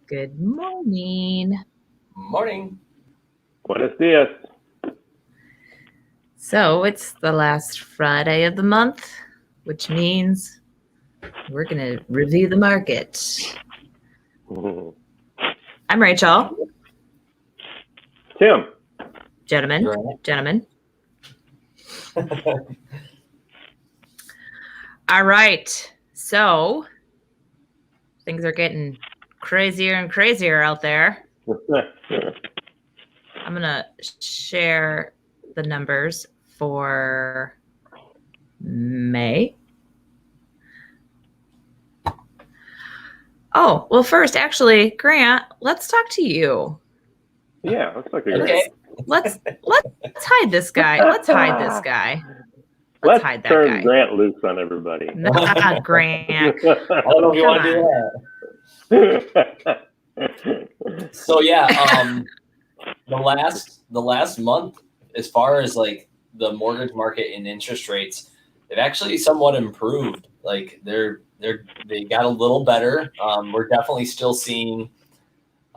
Good morning. Morning. Buenos dias. So it's the last Friday of the month, which means we're going to review the market. I'm Rachel. Tim. Gentlemen. All right. So things are getting crazier and crazier out there. I'm going to share the numbers for May. Oh, well, first, actually, Grant, let's talk to you. Yeah, looks like a Okay. Let's hide this guy. Let's hide this guy. Let's hide that turn guy. Grant loose on everybody. Not Grant. I don't know if you want to do that. So yeah, the last month, as far as like the mortgage market and interest rates, they've actually somewhat improved. Like they got a little better. We're definitely still seeing.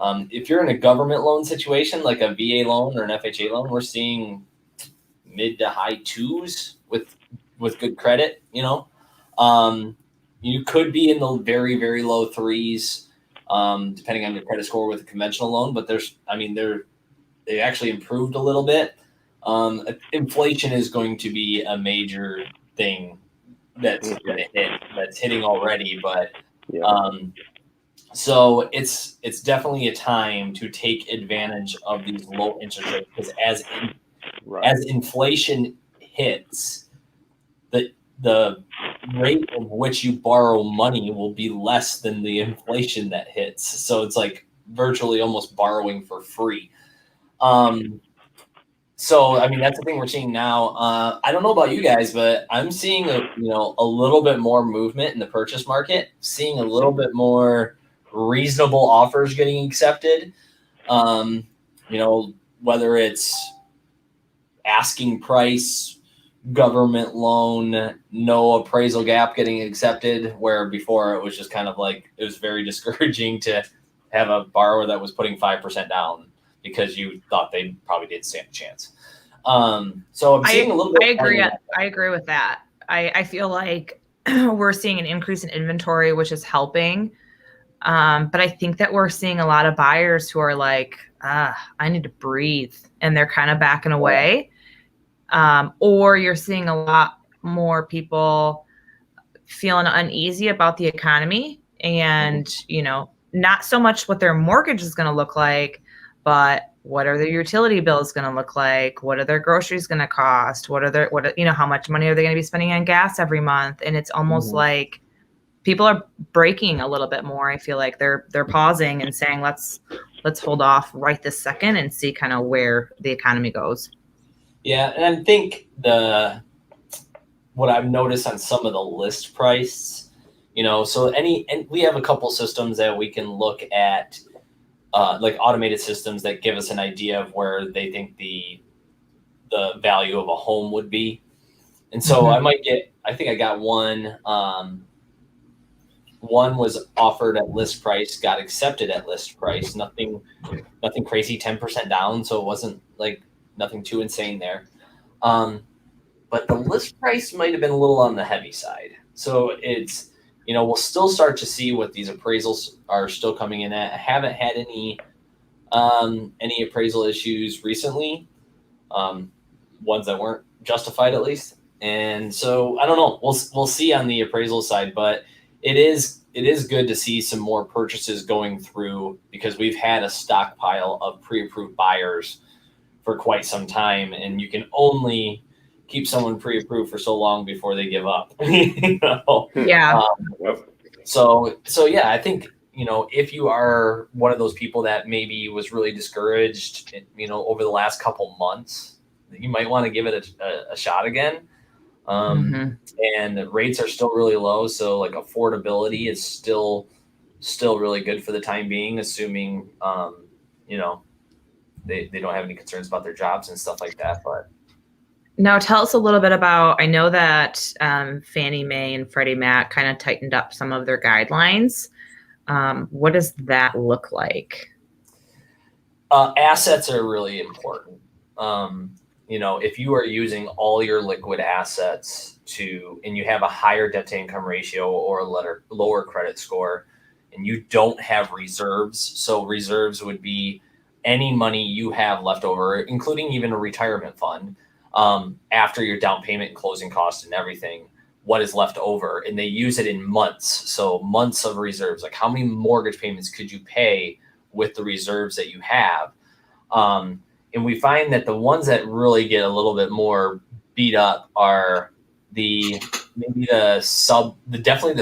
If you're in a government loan situation, like a VA loan or an FHA loan, we're seeing mid to high twos with good credit. You could be in the very, very low threes, depending on your credit score with a conventional loan. But they actually improved a little bit. Inflation is going to be a major thing that's going to hit. That's hitting already, but. Yeah. So it's definitely a time to take advantage of these low interest rates because as inflation hits, the rate of which you borrow money will be less than the inflation that hits. So it's like virtually almost borrowing for free. So I mean that's the thing we're seeing now. I don't know about you guys, but I'm seeing a little bit more movement in the purchase market. Seeing a little bit more reasonable offers getting accepted. Whether it's asking price, government loan, no appraisal gap getting accepted, where before it was just kind of like it was very discouraging to have a borrower that was putting 5% down because you thought they probably didn't stand a chance. So I'm seeing a little bit. I agree with that. I feel like we're seeing an increase in inventory, which is helping. But I think that we're seeing a lot of buyers who are like, I need to breathe, and they're kind of backing away. Or you're seeing a lot more people feeling uneasy about the economy and, not so much what their mortgage is going to look like, but what are their utility bills going to look like? What are their groceries going to cost? How much money are they going to be spending on gas every month? And it's almost like people are breaking a little bit more. I feel like they're pausing and saying, let's hold off right this second and see kind of where the economy goes. Yeah, and I think what I've noticed on some of the list price, and we have a couple systems that we can look at, like automated systems that give us an idea of where they think the value of a home would be. And so I think I got one. One was offered at list price, got accepted at list price. Nothing crazy, 10% down. So it wasn't like nothing too insane there. But the list price might have been a little on the heavy side. So it's, we'll still start to see what these appraisals are still coming in at. I haven't had any appraisal issues recently, ones that weren't justified at least. And so I don't know. We'll see on the appraisal side, but it is good to see some more purchases going through because we've had a stockpile of pre-approved buyers for quite some time, and you can only keep someone pre-approved for so long before they give up. Yeah. So yeah, I think if you are one of those people that maybe was really discouraged, over the last couple months, you might want to give it a shot again. And the rates are still really low, so like affordability is still really good for the time being, assuming they don't have any concerns about their jobs and stuff like that. But now tell us a little bit about, I know that Fannie Mae and Freddie Mac kind of tightened up some of their guidelines. What does that look like? Assets are really important. If you are using all your liquid assets and you have a higher debt to income ratio or a lower credit score, and you don't have reserves, so reserves would be any money you have left over, including even a retirement fund, after your down payment and closing costs and everything, what is left over, and they use it in months. So months of reserves, like how many mortgage payments could you pay with the reserves that you have? And we find that the ones that really get a little bit more beat up are definitely the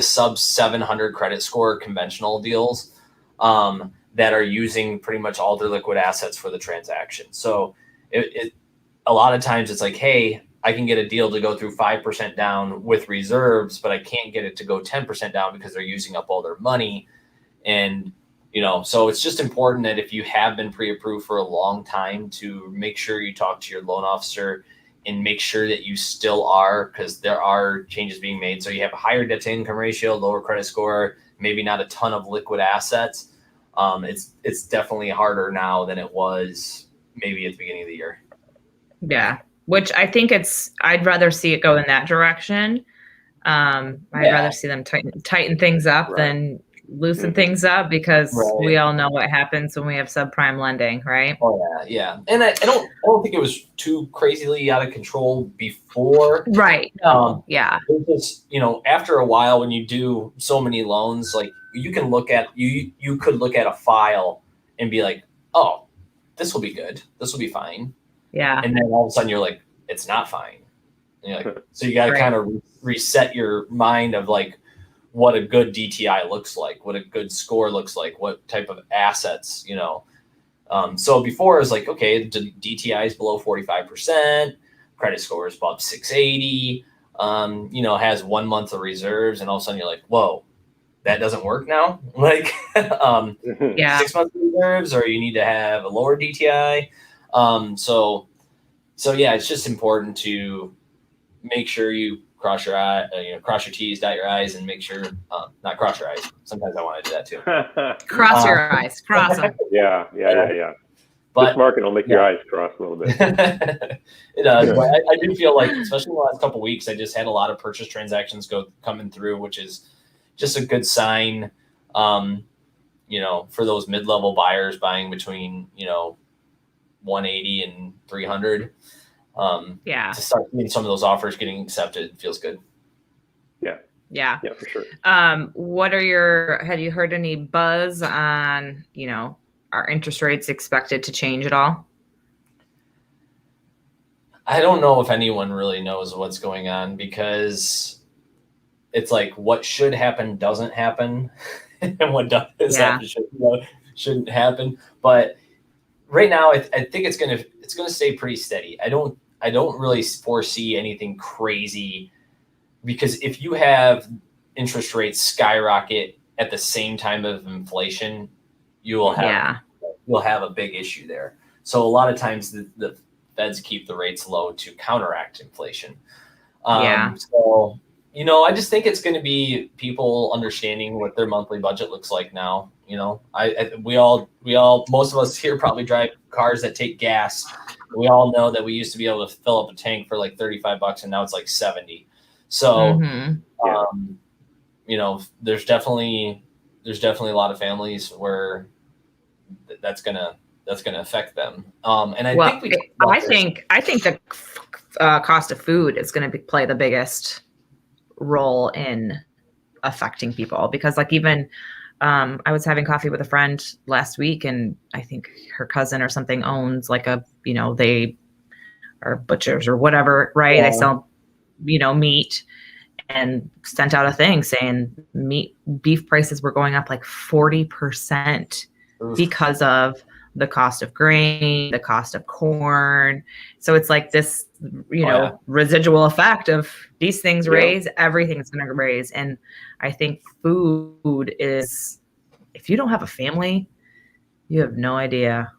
sub 700 credit score conventional deals, that are using pretty much all their liquid assets for the transaction. So a lot of times it's like, hey, I can get a deal to go through 5% down with reserves, but I can't get it to go 10% down because they're using up all their money. And so it's just important that if you have been pre-approved for a long time, to make sure you talk to your loan officer and make sure that you still are, because there are changes being made. So you have a higher debt to income ratio, lower credit score, maybe not a ton of liquid assets. It's definitely harder now than it was maybe at the beginning of the year. Yeah, which I think I'd rather see it go in that direction. I'd rather see them tighten things up than loosen things up, because we all know what happens when we have subprime lending, right? Oh yeah. And I don't think it was too crazily out of control before. Right. Yeah. It was, after a while, when you do so many loans, like you can look at you could look at a file and be like, oh, this will be good. This will be fine. Yeah. And then all of a sudden you're like, it's not fine. And you're like, so you got to kind of reset your mind of like what a good DTI looks like, what a good score looks like, what type of assets, So before it was like, okay, the DTI is below 45%, credit score is above 680, has 1 month of reserves, and all of a sudden you're like, whoa, that doesn't work now? Like 6 months of reserves, or you need to have a lower DTI. So yeah, it's just important to make sure you cross your T's, dot your I's, and make sure not cross your I's. Sometimes I want to do that too. Cross your eyes, cross them. Yeah. But this market will make your eyes cross a little bit. It does. But I do feel like, especially in the last couple of weeks, I just had a lot of purchase transactions coming through, which is just a good sign. For those mid-level buyers buying between 180 and 300. To start seeing some of those offers getting accepted feels good. Yeah, for sure. Have you heard any buzz on, are interest rates expected to change at all? I don't know if anyone really knows what's going on, because it's like what should happen doesn't happen, and what does happen shouldn't happen. But right now, I think it's gonna stay pretty steady. I don't really foresee anything crazy, because if you have interest rates skyrocket at the same time of inflation, you'll have a big issue there. So a lot of times the Feds keep the rates low to counteract inflation. So, I just think it's going to be people understanding what their monthly budget looks like now. Most of us here probably drive cars that take gas. We all know that we used to be able to fill up a tank for like $35 and now it's like 70. So, there's definitely a lot of families where that's gonna affect them. And I think the cost of food is going to play the biggest role in affecting people, because like even I was having coffee with a friend last week, and I think her cousin or something owns like they are butchers or whatever, right? Yeah. They sell, meat, and sent out a thing saying beef prices were going up like 40% because of the cost of grain, the cost of corn. So it's like this, residual effect of these things raise, everything's going to raise. And I think food is, if you don't have a family, you have no idea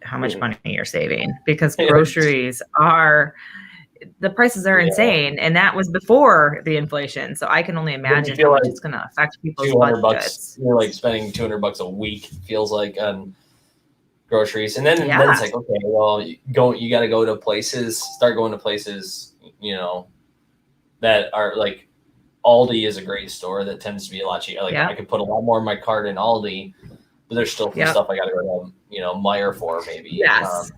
how much money you're saving, because groceries are, the prices are insane, and that was before the inflation. So I can only imagine how much it's going to affect people's $200 budgets. You're like spending $200 a week, feels like, on groceries. And then it's like, okay, well, you got to go to places, start going to places, that are like, Aldi is a great store that tends to be a lot cheaper. Like I could put a lot more in my cart in Aldi, but there's still stuff I got to go to, Meijer for maybe. Yes.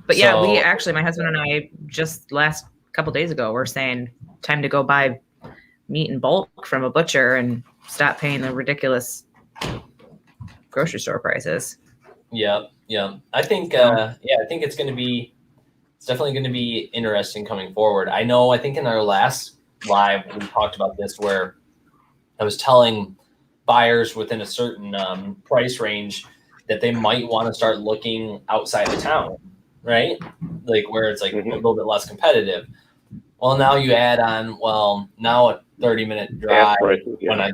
But so, we actually, my husband and I, just last couple days ago, were saying time to go buy meat in bulk from a butcher and stop paying the ridiculous grocery store prices. Yeah. I think, I think it's definitely going to be interesting coming forward. I think in our last live, we talked about this, where I was telling buyers within a certain price range that they might want to start looking outside of town, right? Like where it's like a little bit less competitive. Well, now you add on, now a 30-minute drive when gas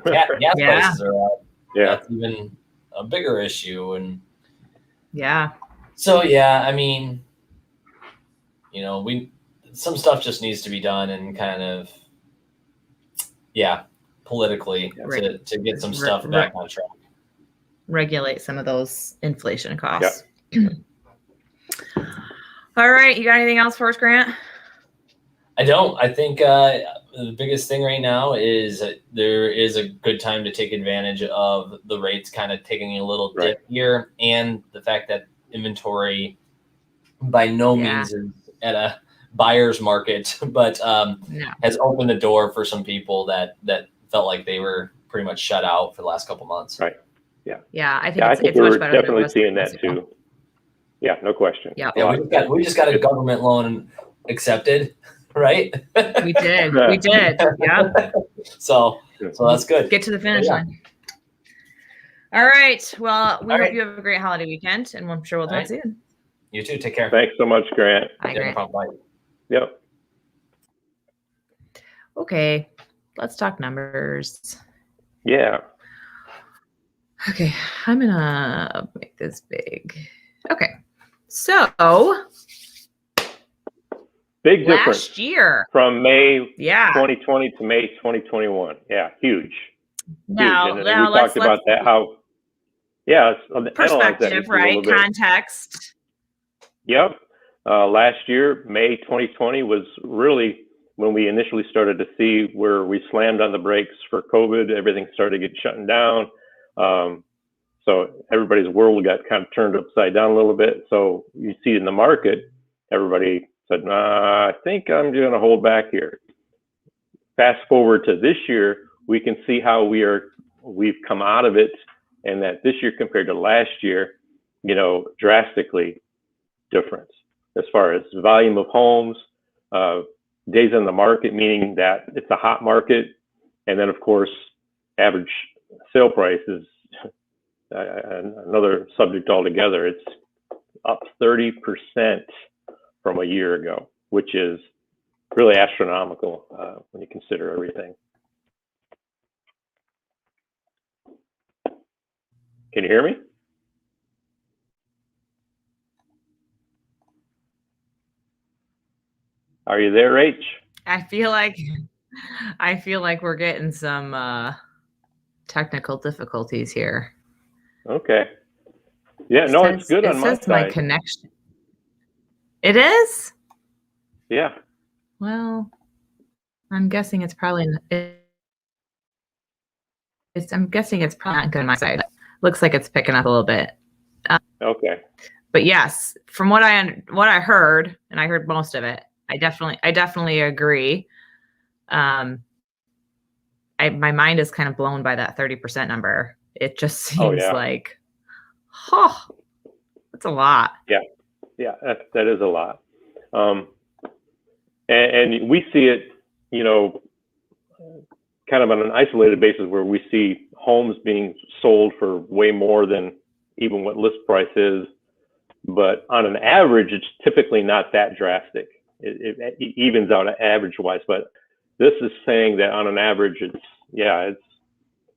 prices are up. Yeah. That's even a bigger issue. And so, I mean, some stuff just needs to be done and kind of, politically to get some stuff back on track. Regulate some of those inflation costs. Yep. All right. You got anything else for us, Grant? I don't. I think the biggest thing right now is there is a good time to take advantage of the rates kind of taking a little dip here, and the fact that inventory by no means is at a buyer's market, but has opened the door for some people that felt like they were pretty much shut out for the last couple months. Right. Yeah. I think it's we're much better definitely seeing that too. Yeah, no question. Yeah. We just got a government loan accepted, right? We did. Yeah. So that's good. Get to the finish line. All right. Well, we hope you have a great holiday weekend, and I'm sure we'll talk soon. You too. Take care. Thanks so much, Grant. Bye, Grant. Bye. Yep. Okay. Let's talk numbers. Yeah. Okay. I'm going to make this big. Okay. So. Big difference. Last year. From May 2020 to May 2021. Yeah. Huge. Now we talked about that. How, perspective, right? Context. Yep. Last year, May 2020 was really when we initially started to see where we slammed on the brakes for COVID. Everything started to get shut down. So everybody's world got kind of turned upside down a little bit. So you see in the market, everybody said, I think I'm going to hold back here. Fast forward to this year, we can see how we've come out of it, and that this year compared to last year, drastically different as far as volume of homes, days on the market, meaning that it's a hot market. And then of course, average sale price is another subject altogether. It's up 30% from a year ago, which is really astronomical when you consider everything. Can you hear me? Are you there, Rach? I feel like we're getting some technical difficulties here. Okay. Yeah, no, it's good on my side. My connection. It is? Yeah. Well, I'm guessing it's probably I'm guessing it's probably not good on my side. Looks like it's picking up a little bit. Okay. But yes, from what I heard, and I heard most of it, I definitely agree. My mind is kind of blown by that 30% number. It just seems like, that's a lot. Yeah, that is a lot. And we see it, kind of on an isolated basis, where we see homes being sold for way more than even what list price is. But on an average, it's typically not that drastic. It evens out average wise, but this is saying that on an average,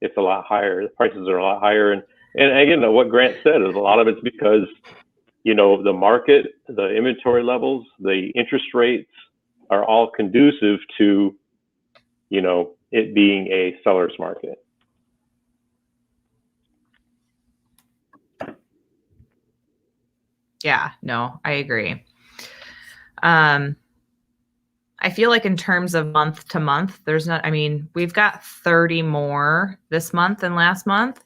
it's a lot higher. The prices are a lot higher. And again, what Grant said is a lot of it's because, the market, the inventory levels, the interest rates, are all conducive to, it being a seller's market. Yeah, no, I agree. I feel like in terms of month to month, we've got 30 more this month than last month,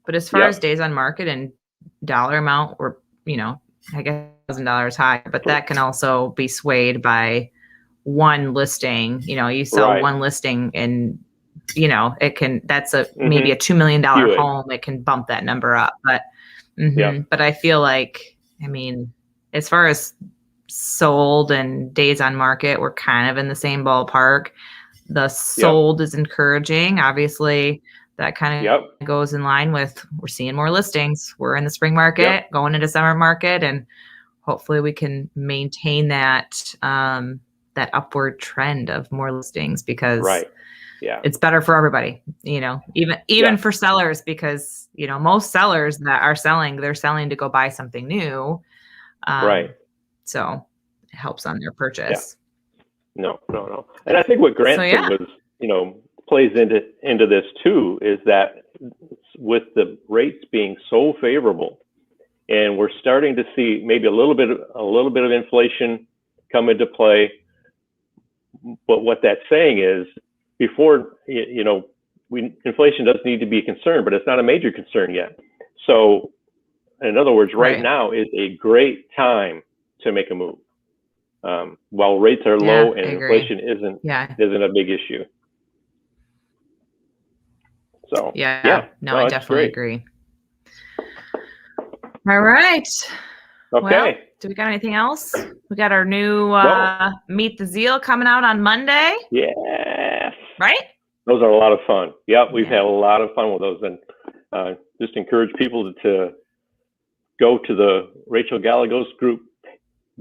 but as far as days on market and dollar amount, we're, I guess $1,000 high, but that can also be swayed by one listing. You sell one listing and, that's maybe a $2 million home. It can bump that number up, but I feel like, as far as sold and days on market, we're kind of in the same ballpark. The sold is encouraging. Obviously, that kind of goes in line with, we're seeing more listings. We're in the spring market, going into summer market, and hopefully we can maintain that that upward trend of more listings, because it's better for everybody, even for sellers, because most sellers that are selling, they're selling to go buy something new. So it helps on their purchase. No. And I think what Grant said was, plays into this too, is that with the rates being so favorable, and we're starting to see maybe a little bit of inflation come into play. But what that's saying is, before, inflation does need to be a concern, but it's not a major concern yet. So in other words, right now is a great time to make a move. While rates are low and inflation isn't a big issue. So I definitely agree. All right. Okay. Well, do we got anything else? We got our new Meet the Zeal coming out on Monday. Yes. Right? Those are a lot of fun. Yep, we've had a lot of fun with those, and just encourage people to go to the Rachel Gallegos Group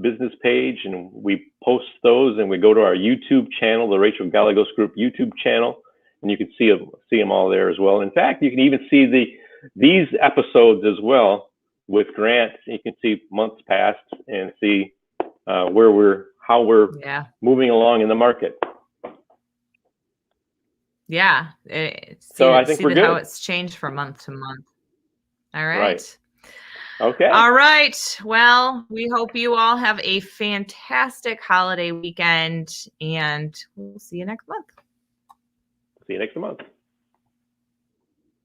business page, and we post those, and we go to our YouTube channel, the Rachel Gallegos Group YouTube channel, and you can see them all there as well. In fact, you can even see these episodes as well with Grant. You can see months past and see how we're moving along in the market. Yeah. So I think we're good. How it's changed from month to month. All right. Okay. All right. Well, we hope you all have a fantastic holiday weekend, and we'll see you next month. See you next month.